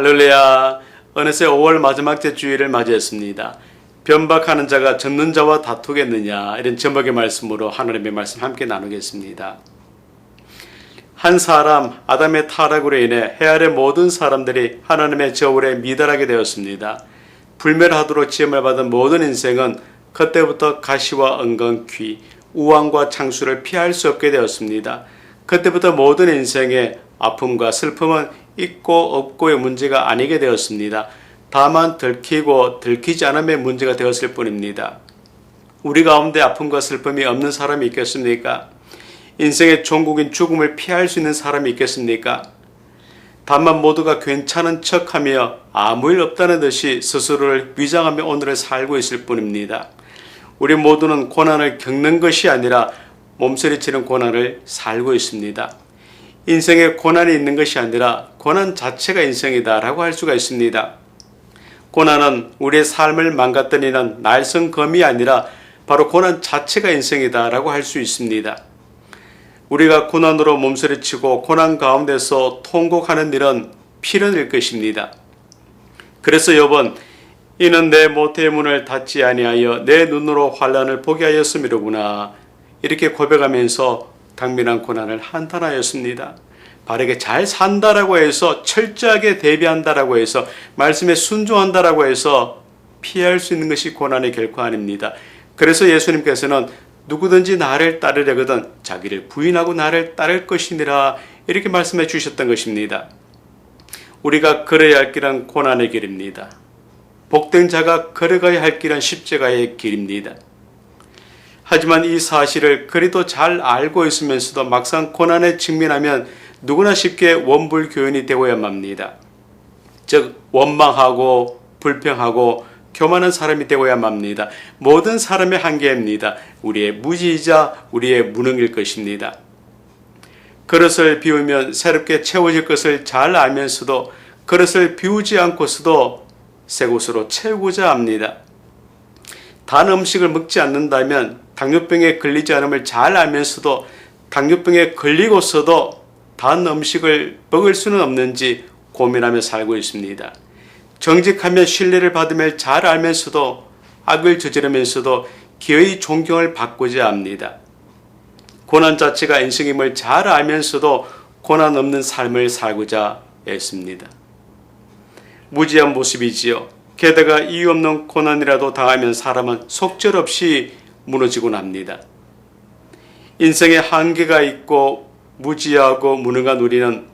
할렐루야. 어느새 5월 마지막 째 주일을 맞이했습니다. 변박하는 자가 젖는 자와 다투겠느냐, 이런 제목의 말씀으로 하나님의 말씀 함께 나누겠습니다. 한 사람 아담의 타락으로 인해 해 아래 모든 사람들이 하나님의 저울에 미달하게 되었습니다. 불멸하도록 지음을 받은 모든 인생은 그때부터 가시와 엉겅퀴, 우왕과 창수를 피할 수 없게 되었습니다. 그때부터 모든 인생의 아픔과 슬픔은 있고 없고의 문제가 아니게 되었습니다. 다만 들키고 들키지 않음의 문제가 되었을 뿐입니다. 우리 가운데 아픔과 슬픔이 없는 사람이 있겠습니까? 인생의 종국인 죽음을 피할 수 있는 사람이 있겠습니까? 다만 모두가 괜찮은 척하며 아무 일 없다는 듯이 스스로를 위장하며 오늘을 살고 있을 뿐입니다. 우리 모두는 고난을 겪는 것이 아니라 몸서리치는 고난을 살고 있습니다. 인생에 고난이 있는 것이 아니라 고난 자체가 인생이다라고 할 수가 있습니다. 고난은 우리의 삶을 망가뜨리는 날성검이 아니라 바로 고난 자체가 인생이다라고 할 수 있습니다. 우리가 고난으로 몸서리치고 고난 가운데서 통곡하는 일은 필연일 것입니다. 그래서 욥은 이는 내 모태의 문을 닫지 아니하여 내 눈으로 환난을 보게 하였음이로구나, 이렇게 고백하면서 당면한 고난을 한탄하였습니다. 바르게 잘 산다라고 해서, 철저하게 대비한다라고 해서, 말씀에 순종한다라고 해서 피할 수 있는 것이 고난의 결코 아닙니다. 그래서 예수님께서는 누구든지 나를 따르려거든 자기를 부인하고 나를 따를 것이니라, 이렇게 말씀해 주셨던 것입니다. 우리가 걸어야 할 길은 고난의 길입니다. 복된 자가 걸어가야 할 길은 십자가의 길입니다. 하지만 이 사실을 그리도 잘 알고 있으면서도 막상 고난에 직면하면 누구나 쉽게 원불교연이 되어야만 합니다. 즉 원망하고 불평하고 교만한 사람이 되어야만 합니다. 모든 사람의 한계입니다. 우리의 무지이자 우리의 무능일 것입니다. 그릇을 비우면 새롭게 채워질 것을 잘 알면서도 그릇을 비우지 않고서도 새 곳으로 채우고자 합니다. 단 음식을 먹지 않는다면 당뇨병에 걸리지 않음을 잘 알면서도 당뇨병에 걸리고서도 단 음식을 먹을 수는 없는지 고민하며 살고 있습니다. 정직하며 신뢰를 받음을 잘 알면서도 악을 저지르면서도 기어이 존경을 받고자 합니다. 고난 자체가 인생임을 잘 알면서도 고난 없는 삶을 살고자 했습니다. 무지한 모습이지요. 게다가 이유 없는 고난이라도 당하면 사람은 속절없이 무너지곤 합니다. 인생에 한계가 있고 무지하고 무능한 우리는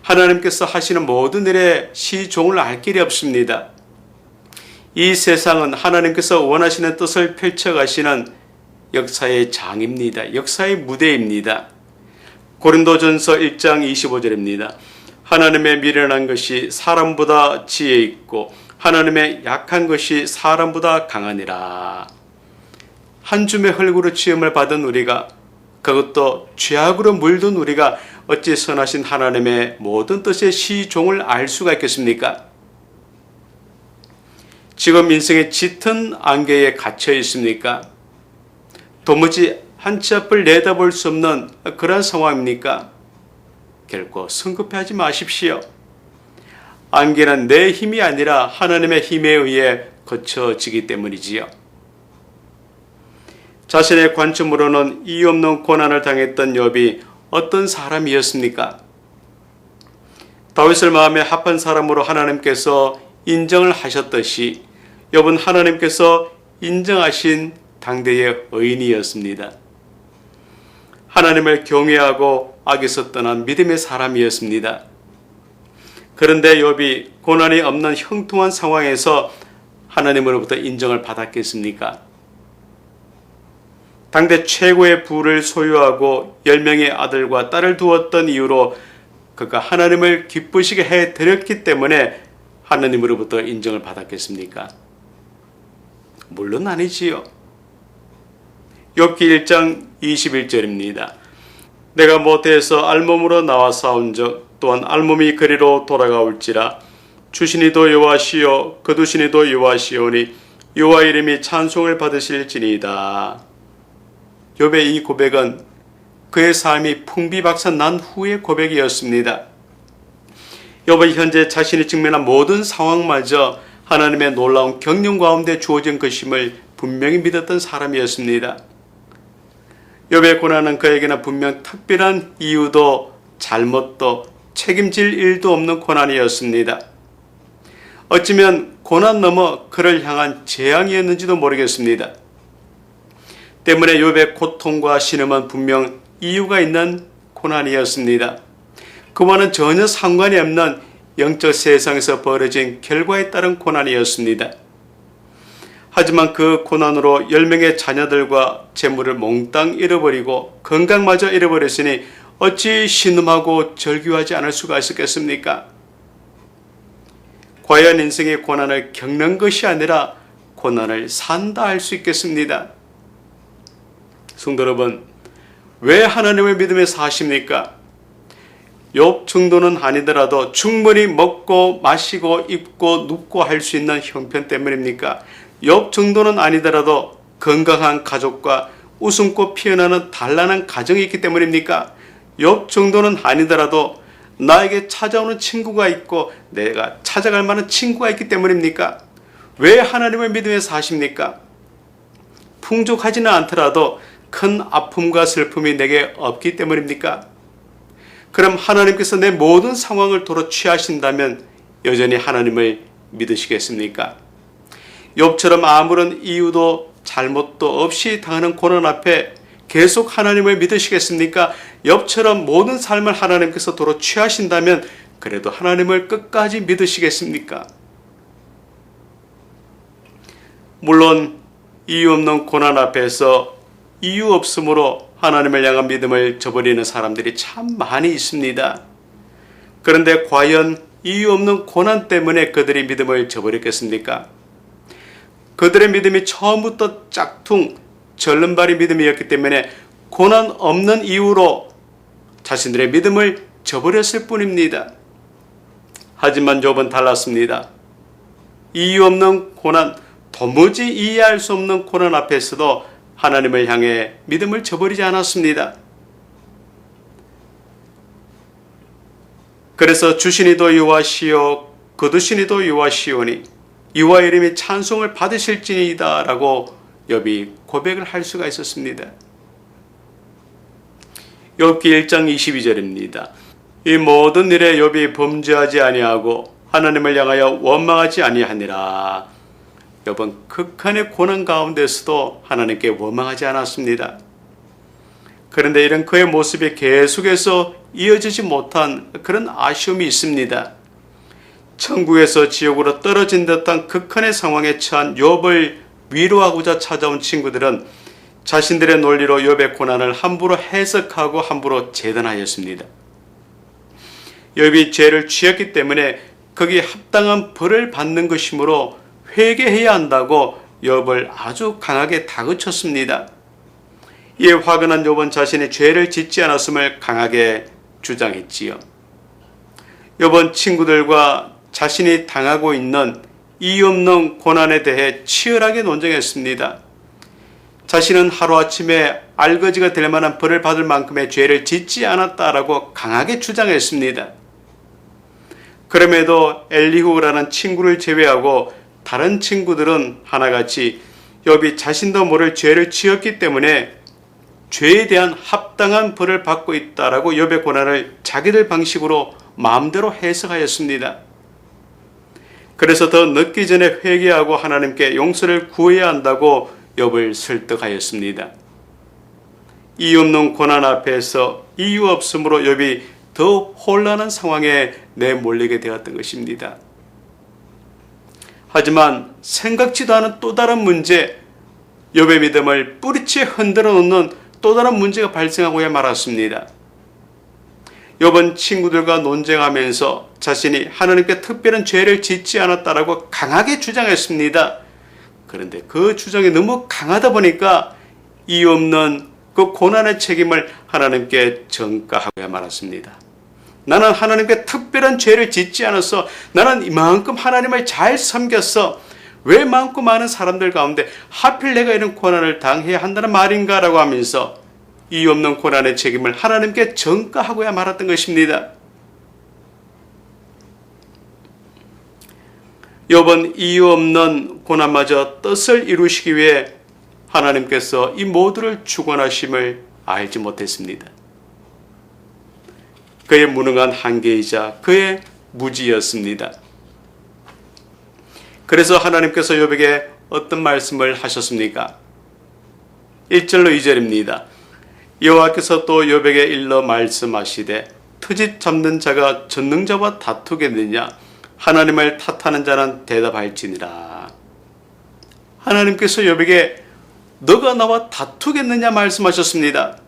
하나님께서 하시는 모든 일에 시종을 알 길이 없습니다. 이 세상은 하나님께서 원하시는 뜻을 펼쳐가시는 역사의 장입니다. 역사의 무대입니다. 고린도전서 1장 25절입니다. 하나님의 미련한 것이 사람보다 지혜 있고 하나님의 약한 것이 사람보다 강하니라. 한 줌의 흙으로 지음을 받은 우리가, 그것도 죄악으로 물든 우리가 어찌 선하신 하나님의 모든 뜻의 시종을 알 수가 있겠습니까? 지금 인생의 짙은 안개에 갇혀 있습니까? 도무지 한치 앞을 내다볼 수 없는 그런 상황입니까? 결코 성급해하지 마십시오. 안개는 내 힘이 아니라 하나님의 힘에 의해 거쳐지기 때문이지요. 자신의 관점으로는 이유 없는 고난을 당했던 욥이 어떤 사람이었습니까? 다윗을 마음에 합한 사람으로 하나님께서 인정을 하셨듯이 욥은 하나님께서 인정하신 당대의 의인이었습니다. 하나님을 경외하고 악에서 떠난 믿음의 사람이었습니다. 그런데 욥이 고난이 없는 형통한 상황에서 하나님으로부터 인정을 받았겠습니까? 당대 최고의 부를 소유하고 10명의 아들과 딸을 두었던 이유로 그가 하나님을 기쁘시게 해드렸기 때문에 하나님으로부터 인정을 받았겠습니까? 물론 아니지요. 욥기 1장 21절입니다. 내가 모태에서 알몸으로 나와 싸운즉 또한 알몸이 그리로 돌아가올지라. 주시니도 여호와시요 거두시니도 여호와시오니 여호와 이름이 찬송을 받으실지니이다. 욥의 이 고백은 그의 삶이 풍비박산 난 후의 고백이었습니다. 욥은 현재 자신이 직면한 모든 상황마저 하나님의 놀라운 경륜 가운데 주어진 것임을 분명히 믿었던 사람이었습니다. 욥의 고난은 그에게는 분명 특별한 이유도 잘못도 책임질 일도 없는 고난이었습니다. 어쩌면 고난 넘어 그를 향한 재앙이었는지도 모르겠습니다. 때문에 욥의 고통과 신음은 분명 이유가 있는 고난이었습니다. 그와는 전혀 상관이 없는 영적 세상에서 벌어진 결과에 따른 고난이었습니다. 하지만 그 고난으로 10명의 자녀들과 재물을 몽땅 잃어버리고 건강마저 잃어버렸으니 어찌 신음하고 절규하지 않을 수가 있었겠습니까? 과연 인생의 고난을 겪는 것이 아니라 고난을 산다 할 수 있겠습니다. 성도 여러분, 왜 하나님을 믿으며 사십니까? 욥 정도는 아니더라도 충분히 먹고 마시고 입고 눕고 할 수 있는 형편 때문입니까? 욥 정도는 아니더라도 건강한 가족과 웃음꽃 피어나는 단란한 가정이 있기 때문입니까? 욥 정도는 아니더라도 나에게 찾아오는 친구가 있고 내가 찾아갈 만한 친구가 있기 때문입니까? 왜 하나님을 믿으며 사십니까? 풍족하지는 않더라도 큰 아픔과 슬픔이 내게 없기 때문입니까? 그럼 하나님께서 내 모든 상황을 도로 취하신다면 여전히 하나님을 믿으시겠습니까? 욥처럼 아무런 이유도 잘못도 없이 당하는 고난 앞에 계속 하나님을 믿으시겠습니까? 욥처럼 모든 삶을 하나님께서 도로 취하신다면 그래도 하나님을 끝까지 믿으시겠습니까? 물론 이유 없는 고난 앞에서 이유 없음으로 하나님을 향한 믿음을 저버리는 사람들이 참 많이 있습니다. 그런데 과연 이유 없는 고난 때문에 그들이 믿음을 저버렸겠습니까? 그들의 믿음이 처음부터 짝퉁, 절름발이 믿음이었기 때문에 고난 없는 이유로 자신들의 믿음을 저버렸을 뿐입니다. 하지만 욥은 달랐습니다. 이유 없는 고난, 도무지 이해할 수 없는 고난 앞에서도 하나님을 향해 믿음을 저버리지 않았습니다. 그래서 주시니도 여호와시요 거두시니도 여호와시오니 여호와 이름이 찬송을 받으실지니이다 라고 욥이 고백을 할 수가 있었습니다. 욥기 1장 22절입니다. 이 모든 일에 욥이 범죄하지 아니하고 하나님을 향하여 원망하지 아니하니라. 욥은 극한의 고난 가운데서도 하나님께 원망하지 않았습니다. 그런데 이런 그의 모습이 계속해서 이어지지 못한 그런 아쉬움이 있습니다. 천국에서 지옥으로 떨어진 듯한 극한의 상황에 처한 욥을 위로하고자 찾아온 친구들은 자신들의 논리로 욥의 고난을 함부로 해석하고 함부로 재단하였습니다. 욥이 죄를 지었기 때문에 거기에 합당한 벌을 받는 것이므로 회개해야 한다고 욥을 아주 강하게 다그쳤습니다. 이에 화가 난 욥은 자신이 죄를 짓지 않았음을 강하게 주장했지요. 욥은 친구들과 자신이 당하고 있는 이유 없는 고난에 대해 치열하게 논쟁했습니다. 자신은 하루아침에 알거지가 될 만한 벌을 받을 만큼의 죄를 짓지 않았다라고 강하게 주장했습니다. 그럼에도 엘리후라는 친구를 제외하고 다른 친구들은 하나같이 욥이 자신도 모를 죄를 지었기 때문에 죄에 대한 합당한 벌을 받고 있다라고 욥의 고난을 자기들 방식으로 마음대로 해석하였습니다. 그래서 더 늦기 전에 회개하고 하나님께 용서를 구해야 한다고 욥을 설득하였습니다. 이유 없는 고난 앞에서 이유 없음으로 욥이 더 혼란한 상황에 내몰리게 되었던 것입니다. 하지만 생각지도 않은 또 다른 문제, 욥의 믿음을 뿌리째 흔들어 놓는 또 다른 문제가 발생하고야 말았습니다. 욥은 친구들과 논쟁하면서 자신이 하나님께 특별한 죄를 짓지 않았다라고 강하게 주장했습니다. 그런데 그 주장이 너무 강하다 보니까 이유 없는 그 고난의 책임을 하나님께 전가하고야 말았습니다. 나는 하나님께 특별한 죄를 짓지 않았어. 나는 이만큼 하나님을 잘 섬겼어. 왜 많고 많은 사람들 가운데 하필 내가 이런 고난을 당해야 한다는 말인가 라고 하면서 이유 없는 고난의 책임을 하나님께 전가하고야 말았던 것입니다. 욥은 이유 없는 고난마저 뜻을 이루시기 위해 하나님께서 이 모두를 주관하심을 알지 못했습니다. 그의 무능한 한계이자 그의 무지였습니다. 그래서 하나님께서 욥에게 어떤 말씀을 하셨습니까? 1절로 2절입니다. 여호와께서 또 욥에게 일러 말씀하시되 트집 잡는 자가 전능자와 다투겠느냐? 하나님을 탓하는 자는 대답할지니라. 하나님께서 욥에게 너가 나와 다투겠느냐 말씀하셨습니다.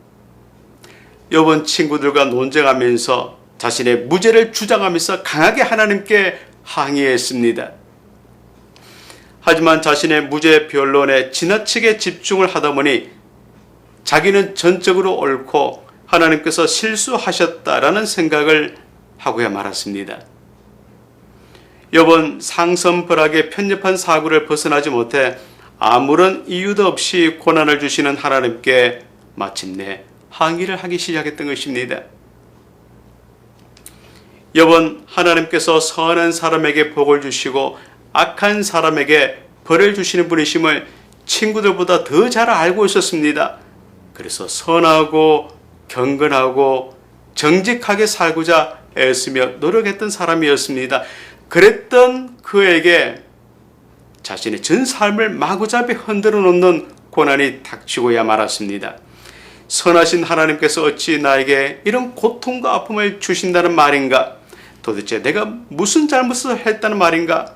욥은 친구들과 논쟁하면서 자신의 무죄를 주장하면서 강하게 하나님께 항의했습니다. 하지만 자신의 무죄 변론에 지나치게 집중을 하다 보니 자기는 전적으로 옳고 하나님께서 실수하셨다라는 생각을 하고야 말았습니다. 욥은 상선벌하게 편협한 사고를 벗어나지 못해 아무런 이유도 없이 고난을 주시는 하나님께 마침내 항의를 하기 시작했던 것입니다. 욥은 하나님께서 선한 사람에게 복을 주시고 악한 사람에게 벌을 주시는 분이심을 친구들보다 더 잘 알고 있었습니다. 그래서 선하고 경건하고 정직하게 살고자 애쓰며 노력했던 사람이었습니다. 그랬던 그에게 자신의 전 삶을 마구잡이 흔들어 놓는 고난이 닥치고야 말았습니다. 선하신 하나님께서 어찌 나에게 이런 고통과 아픔을 주신다는 말인가? 도대체 내가 무슨 잘못을 했다는 말인가?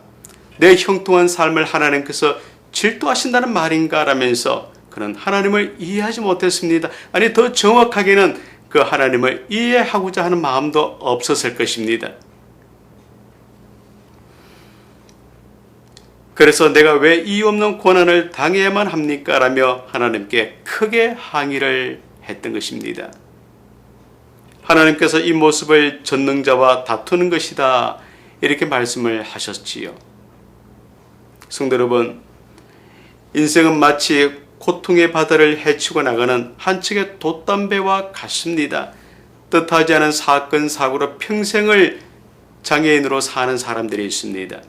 내 형통한 삶을 하나님께서 질투하신다는 말인가? 라면서 그는 하나님을 이해하지 못했습니다. 아니, 더 정확하게는 그 하나님을 이해하고자 하는 마음도 없었을 것입니다. 그래서 내가 왜 이유 없는 고난을 당해야만 합니까? 라며 하나님께 크게 항의를 했던 것입니다. 하나님께서 이 모습을 전능자와 다투는 것이다, 이렇게 말씀을 하셨지요. 성도 여러분, 인생은 마치 고통의 바다를 헤치고 나가는 한 척의 돛담배와 같습니다. 뜻하지 않은 사건 사고로 평생을 장애인으로 사는 사람들이 있습니다.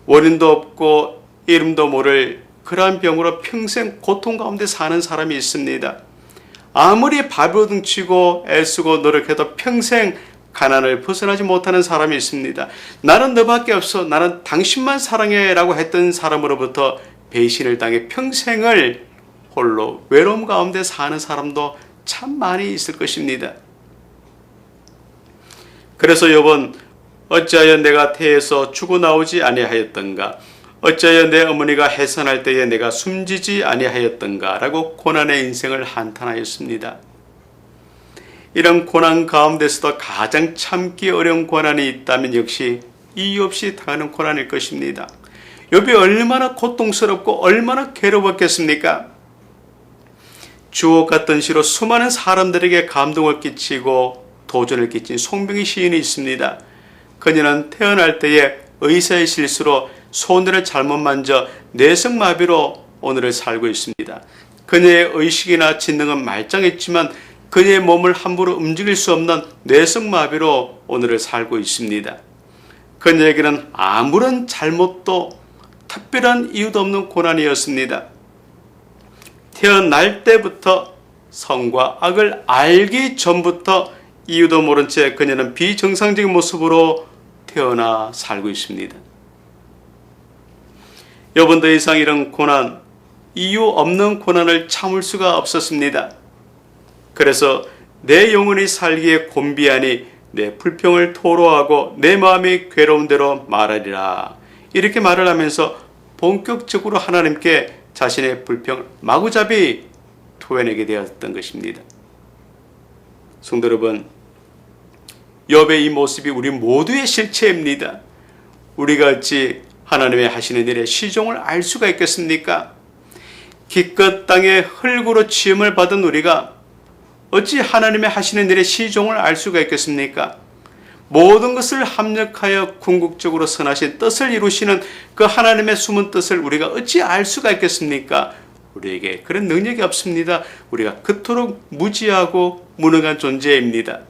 원인도 없고 이름도 모를 그러한 병으로 평생 고통 가운데 사는 사람이 있습니다. 아무리 발버둥치고 애쓰고 노력해도 평생 가난을 벗어나지 못하는 사람이 있습니다. 나는 너밖에 없어, 나는 당신만 사랑해 라고 했던 사람으로부터 배신을 당해 평생을 홀로 외로움 가운데 사는 사람도 참 많이 있을 것입니다. 그래서 욥은 어찌하여 내가 태에서 죽어나오지 아니하였던가, 어찌하여 내 어머니가 해산할 때에 내가 숨지지 아니하였던가 라고 고난의 인생을 한탄하였습니다. 이런 고난 가운데서도 가장 참기 어려운 고난이 있다면 역시 이유 없이 당하는 고난일 것입니다. 욥이 얼마나 고통스럽고 얼마나 괴로웠겠습니까? 주옥 같던 시로 수많은 사람들에게 감동을 끼치고 도전을 끼친 송병희 시인이 있습니다. 그녀는 태어날 때에 의사의 실수로 손을 잘못 만져 뇌성마비로 오늘을 살고 있습니다. 그녀의 의식이나 지능은 말짱했지만 그녀의 몸을 함부로 움직일 수 없는 뇌성마비로 오늘을 살고 있습니다. 그녀에게는 아무런 잘못도 특별한 이유도 없는 고난이었습니다. 태어날 때부터 선과 악을 알기 전부터 이유도 모른 채 그녀는 비정상적인 모습으로 태어나 살고 있습니다. 욥은 더 이상 이런 고난, 이유 없는 고난을 참을 수가 없었습니다. 그래서 내 영혼이 살기에 곤비하니 내 불평을 토로하고 내 마음이 괴로운 대로 말하리라, 이렇게 말을 하면서 본격적으로 하나님께 자신의 불평을 마구잡이 토해내게 되었던 것입니다. 성도 여러분, 욥의 이 모습이 우리 모두의 실체입니다. 우리가 어찌 하나님의 하시는 일의 시종을 알 수가 있겠습니까? 기껏 땅에 흙으로 지음을 받은 우리가 어찌 하나님의 하시는 일의 시종을 알 수가 있겠습니까? 모든 것을 합력하여 궁극적으로 선하신 뜻을 이루시는 그 하나님의 숨은 뜻을 우리가 어찌 알 수가 있겠습니까? 우리에게 그런 능력이 없습니다. 우리가 그토록 무지하고 무능한 존재입니다.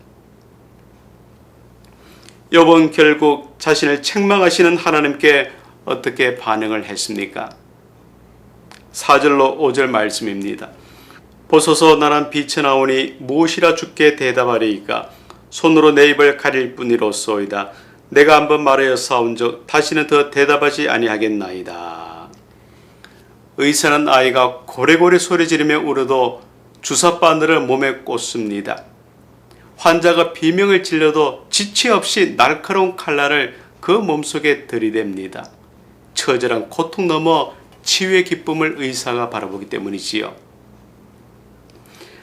욥은 결국 자신을 책망하시는 하나님께 어떻게 반응을 했습니까? 4절로 5절 말씀입니다. 보소서 나는 비쳐나오니 무엇이라 주께 대답하리이까? 손으로 내 입을 가릴 뿐이로소이다. 내가 한번 말하여 싸운즉 다시는 더 대답하지 아니하겠나이다. 의사는 아이가 고래고래 소리 지르며 울어도 주사바늘을 몸에 꽂습니다. 환자가 비명을 질러도 지체 없이 날카로운 칼날을 그 몸속에 들이댑니다. 처절한 고통 넘어 치유의 기쁨을 의사가 바라보기 때문이지요.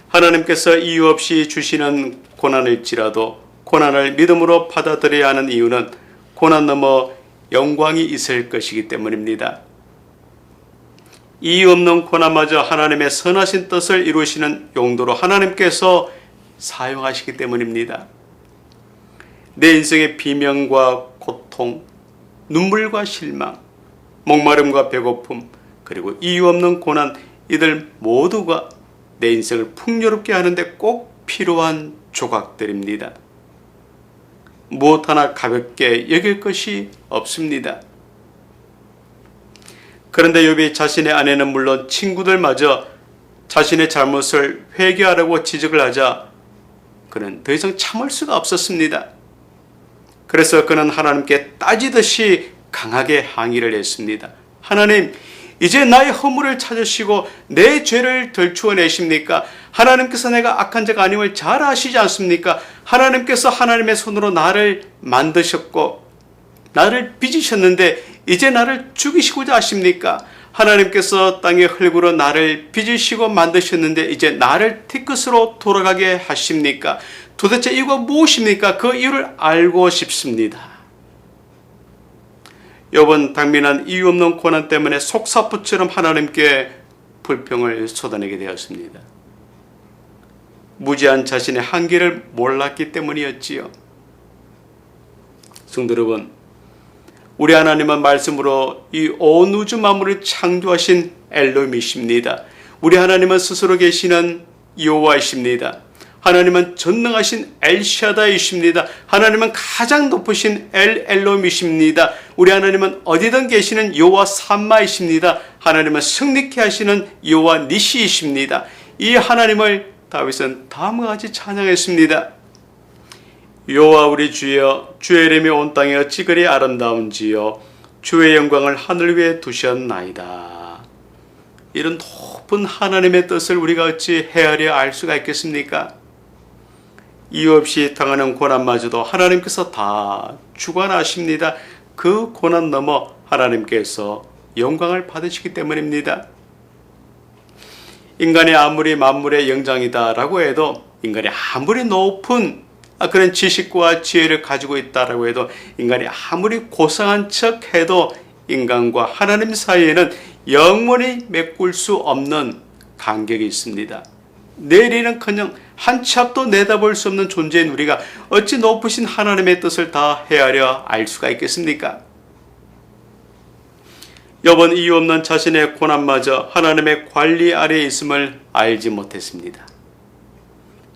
하나님께서 이유 없이 주시는 고난일지라도 고난을 믿음으로 받아들여야 하는 이유는 고난 넘어 영광이 있을 것이기 때문입니다. 이유 없는 고난마저 하나님의 선하신 뜻을 이루시는 용도로 하나님께서 사용하시기 때문입니다. 내 인생의 비명과 고통, 눈물과 실망, 목마름과 배고픔, 그리고 이유 없는 고난, 이들 모두가 내 인생을 풍요롭게 하는데 꼭 필요한 조각들입니다. 무엇 하나 가볍게 여길 것이 없습니다. 그런데 욥이 자신의 아내는 물론 친구들마저 자신의 잘못을 회개하라고 지적을 하자 그는 더 이상 참을 수가 없었습니다. 그래서 그는 하나님께 따지듯이 강하게 항의를 했습니다. 하나님, 이제 나의 허물을 찾으시고 내 죄를 덜추어내십니까? 하나님께서 내가 악한 자가 아님을 잘 아시지 않습니까? 하나님께서 하나님의 손으로 나를 만드셨고 나를 빚으셨는데 이제 나를 죽이시고자 하십니까? 하나님께서 땅의 흙으로 나를 빚으시고 만드셨는데 이제 나를 뒤끝으로 돌아가게 하십니까? 도대체 이유가 무엇입니까? 그 이유를 알고 싶습니다. 욥은 당면한 이유 없는 고난 때문에 속사포처럼 하나님께 불평을 쏟아내게 되었습니다. 무지한 자신의 한계를 몰랐기 때문이었지요. 성도 여러분, 우리 하나님은 말씀으로 이 온 우주 만물을 창조하신 엘로힘이십니다. 우리 하나님은 스스로 계시는 여호와이십니다. 하나님은 전능하신 엘샤다이십니다. 하나님은 가장 높으신 엘로힘이십니다. 우리 하나님은 어디든 계시는 여호와 삼마이십니다. 하나님은 승리케 하시는 여호와 니시이십니다. 이 하나님을 다윗은 다음과 같이 찬양했습니다. 여호와 우리 주여, 주의 이름이 온 땅에 어찌 그리 아름다운지요. 주의 영광을 하늘 위에 두셨나이다. 이런 높은 하나님의 뜻을 우리가 어찌 헤아려 알 수가 있겠습니까? 이유 없이 당하는 고난마저도 하나님께서 다 주관하십니다. 그 고난 넘어 하나님께서 영광을 받으시기 때문입니다. 인간이 아무리 만물의 영장이다라고 해도, 인간이 아무리 높은 그런 지식과 지혜를 가지고 있다라고 해도, 인간이 아무리 고상한 척 해도 인간과 하나님 사이에는 영원히 메꿀 수 없는 간격이 있습니다. 내일은커녕 한 치 앞도 내다볼 수 없는 존재인 우리가 어찌 높으신 하나님의 뜻을 다 헤아려 알 수가 있겠습니까? 욥은 이유 없는 자신의 고난마저 하나님의 관리 아래에 있음을 알지 못했습니다.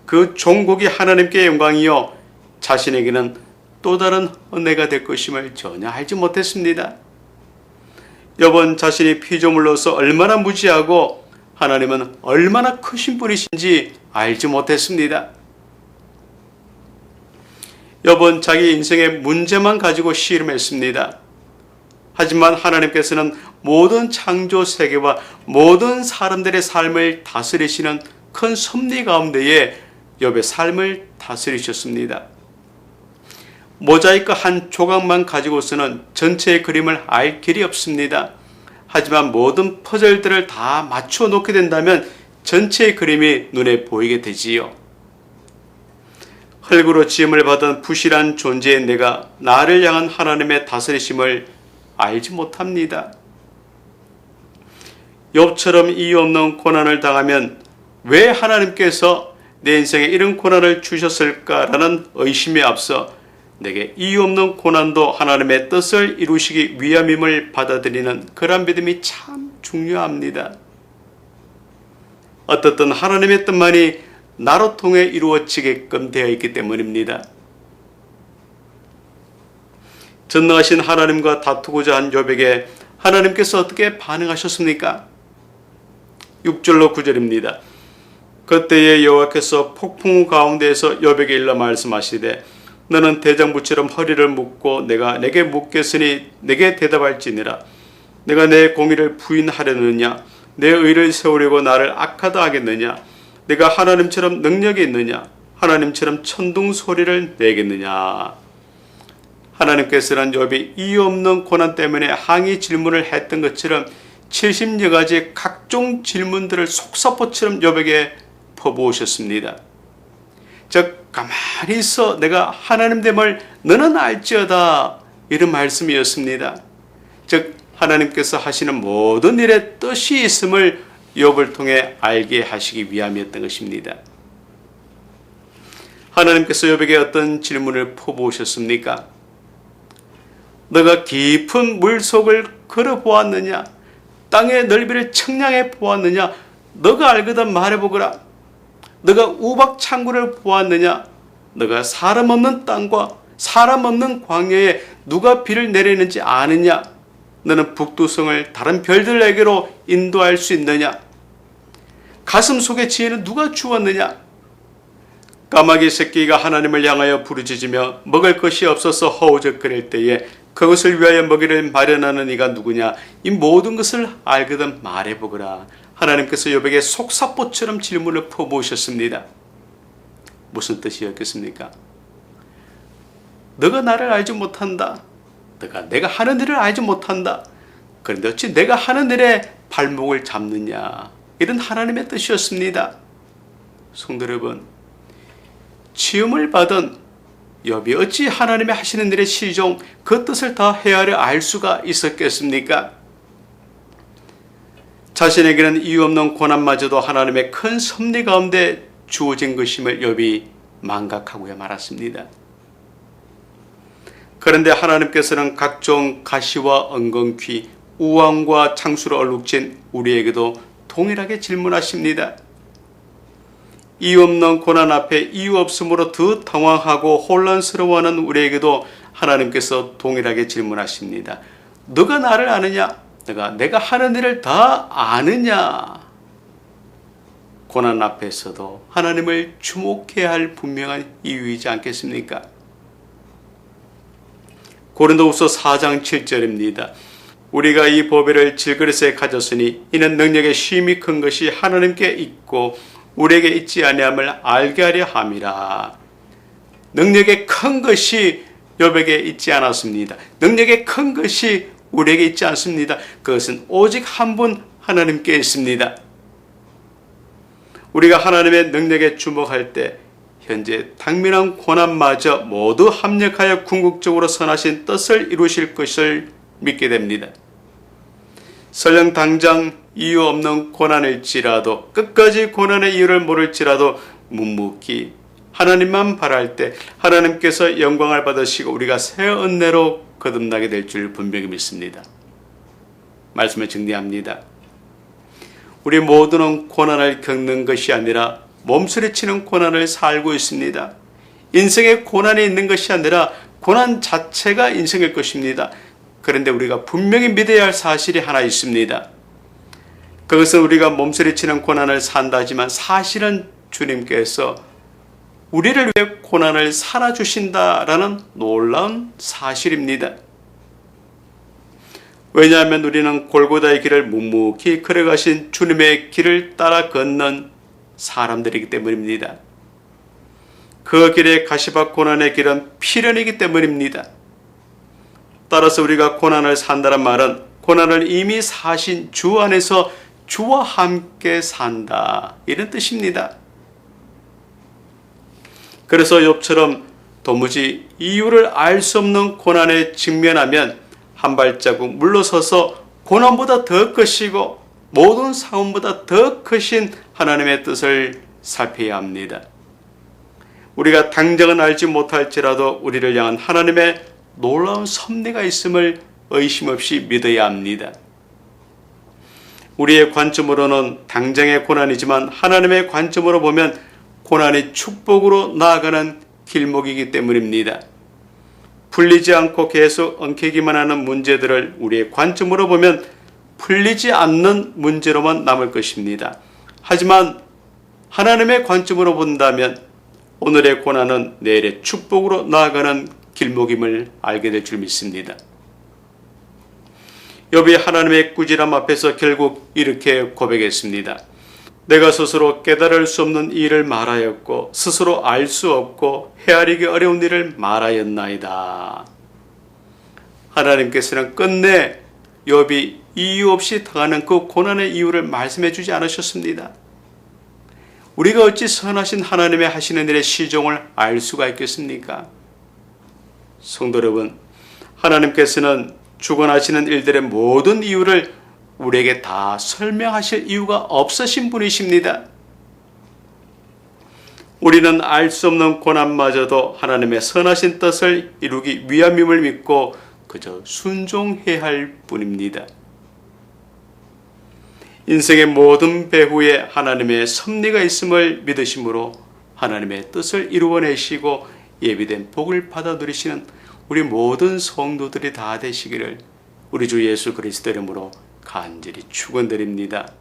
그 종국이 하나님께 영광이요 자신에게는 또 다른 은혜가 될 것임을 전혀 알지 못했습니다. 욥은 자신이 피조물로서 얼마나 무지하고 하나님은 얼마나 크신 분이신지 알지 못했습니다. 욥은 자기 인생의 문제만 가지고 씨름했습니다. 하지만 하나님께서는 모든 창조 세계와 모든 사람들의 삶을 다스리시는 큰 섭리 가운데에 욥의 삶을 다스리셨습니다. 모자이크 한 조각만 가지고서는 전체의 그림을 알 길이 없습니다. 하지만 모든 퍼즐들을 다 맞춰 놓게 된다면 전체의 그림이 눈에 보이게 되지요. 흙으로 지음을 받은 부실한 존재인 내가 나를 향한 하나님의 다스리심을 알지 못합니다. 욥처럼 이유 없는 고난을 당하면 왜 하나님께서 내 인생에 이런 고난을 주셨을까라는 의심에 앞서 내게 이유 없는 고난도 하나님의 뜻을 이루시기 위함임을 받아들이는 그런 믿음이 참 중요합니다. 어떻든 하나님의 뜻만이 나로 통해 이루어지게끔 되어 있기 때문입니다. 전능하신 하나님과 다투고자 한 욥에게 하나님께서 어떻게 반응하셨습니까? 6절로 9절입니다. 그때에 여호와께서 폭풍 가운데에서 욥에게 일러 말씀하시되 너는 대장부처럼 허리를 묶고 내가 내게 묻겠으니 내게 대답할지니라. 내가 내 공의를 부인하려느냐? 내 의를 세우려고 나를 악하다 하겠느냐? 내가 하나님처럼 능력이 있느냐? 하나님처럼 천둥 소리를 내겠느냐? 하나님께서는 욥이 이유 없는 고난 때문에 항의 질문을 했던 것처럼 70여 가지 각종 질문들을 속사포처럼 욥에게 퍼부으셨습니다. 즉 가만히 있어 내가 하나님 됨을 너는 알지어다, 이런 말씀이었습니다. 즉 하나님께서 하시는 모든 일에 뜻이 있음을 욥을 통해 알게 하시기 위함이었던 것입니다. 하나님께서 욥에게 어떤 질문을 퍼부으셨습니까? 너가 깊은 물속을 걸어보았느냐? 땅의 넓이를 측량해 보았느냐? 너가 알거든 말해보거라. 너가 우박창구를 보았느냐? 너가 사람 없는 땅과 사람 없는 광야에 누가 비를 내리는지 아느냐? 너는 북두성을 다른 별들에게로 인도할 수 있느냐? 가슴 속의 지혜는 누가 주었느냐? 까마귀 새끼가 하나님을 향하여 부르짖으며 먹을 것이 없어서 허우적거릴 때에 그것을 위하여 먹이를 마련하는 이가 누구냐? 이 모든 것을 알거든 말해보거라. 하나님께서 욥에게 속사포처럼 질문을 퍼부으셨습니다. 무슨 뜻이었겠습니까? 너가 나를 알지 못한다. 내가 하는 일을 알지 못한다. 그런데 어찌 내가 하는 일에 발목을 잡느냐? 이런 하나님의 뜻이었습니다. 성도 여러분, 치움을 받은 욥이 어찌 하나님의 하시는 일의 시종, 그 뜻을 다 헤아려 알 수가 있었겠습니까? 자신에게는 이유 없는 고난마저도 하나님의 큰 섭리 가운데 주어진 것임을 욥이 망각하고야 말았습니다. 그런데 하나님께서는 각종 가시와 엉겅퀴, 우왕과 창수로 얼룩진 우리에게도 동일하게 질문하십니다. 이유 없는 고난 앞에 이유 없음으로 더 당황하고 혼란스러워하는 우리에게도 하나님께서 동일하게 질문하십니다. 너가 나를 아느냐? 내가 하는 일을 다 아느냐? 고난 앞에서도 하나님을 주목해야 할 분명한 이유이지 않겠습니까? 고린도후서 4장 7절입니다. 우리가 이 보배를 질그릇에 가졌으니 이는 능력의 쉼이 큰 것이 하나님께 있고 우리에게 있지 아니함을 알게 하려 함이라. 능력의 큰 것이 욥에게 있지 않았습니다. 능력의 큰 것이 우리에게 있지 않습니다. 그것은 오직 한 분 하나님께 있습니다. 우리가 하나님의 능력에 주목할 때 현재 당면한 고난마저 모두 합력하여 궁극적으로 선하신 뜻을 이루실 것을 믿게 됩니다. 설령 당장 이유 없는 고난일지라도, 끝까지 고난의 이유를 모를지라도 묵묵히 하나님만 바랄 때 하나님께서 영광을 받으시고 우리가 새 은혜로 거듭나게 될 줄 분명히 믿습니다. 말씀을 정리합니다. 우리 모두는 고난을 겪는 것이 아니라 몸부림치는 고난을 살고 있습니다. 인생에 고난이 있는 것이 아니라 고난 자체가 인생일 것입니다. 그런데 우리가 분명히 믿어야 할 사실이 하나 있습니다. 그것은 우리가 몸부림치는 고난을 산다지만 사실은 주님께서 우리를 위해 고난을 살아주신다라는 놀라운 사실입니다. 왜냐하면 우리는 골고다의 길을 묵묵히 걸어가신 주님의 길을 따라 걷는 사람들이기 때문입니다. 그 길의 가시밭 고난의 길은 필연이기 때문입니다. 따라서 우리가 고난을 산다는 말은 고난을 이미 사신 주 안에서 주와 함께 산다, 이런 뜻입니다. 그래서 욥처럼 도무지 이유를 알 수 없는 고난에 직면하면 한 발자국 물러서서 고난보다 더 크시고 모든 상황보다 더 크신 하나님의 뜻을 살펴야 합니다. 우리가 당장은 알지 못할지라도 우리를 향한 하나님의 놀라운 섭리가 있음을 의심 없이 믿어야 합니다. 우리의 관점으로는 당장의 고난이지만 하나님의 관점으로 보면 고난이 축복으로 나아가는 길목이기 때문입니다. 풀리지 않고 계속 엉키기만 하는 문제들을 우리의 관점으로 보면 풀리지 않는 문제로만 남을 것입니다. 하지만 하나님의 관점으로 본다면 오늘의 고난은 내일의 축복으로 나아가는 길목임을 알게 될 줄 믿습니다. 욥이 하나님의 꾸지람 앞에서 결국 이렇게 고백했습니다. 내가 스스로 깨달을 수 없는 일을 말하였고 스스로 알 수 없고 헤아리기 어려운 일을 말하였나이다. 하나님께서는 끝내 욥이 이유 없이 당하는 그 고난의 이유를 말씀해 주지 않으셨습니다. 우리가 어찌 선하신 하나님의 하시는 일의 시종을 알 수가 있겠습니까? 성도 여러분, 하나님께서는 주관하시는 일들의 모든 이유를 우리에게 다 설명하실 이유가 없으신 분이십니다. 우리는 알 수 없는 고난마저도 하나님의 선하신 뜻을 이루기 위함임을 믿고 그저 순종해야 할 뿐입니다. 인생의 모든 배후에 하나님의 섭리가 있음을 믿으심으로 하나님의 뜻을 이루어내시고 예비된 복을 받아 누리시는 우리 모든 성도들이 다 되시기를 우리 주 예수 그리스도 이름으로 간절히 축원드립니다.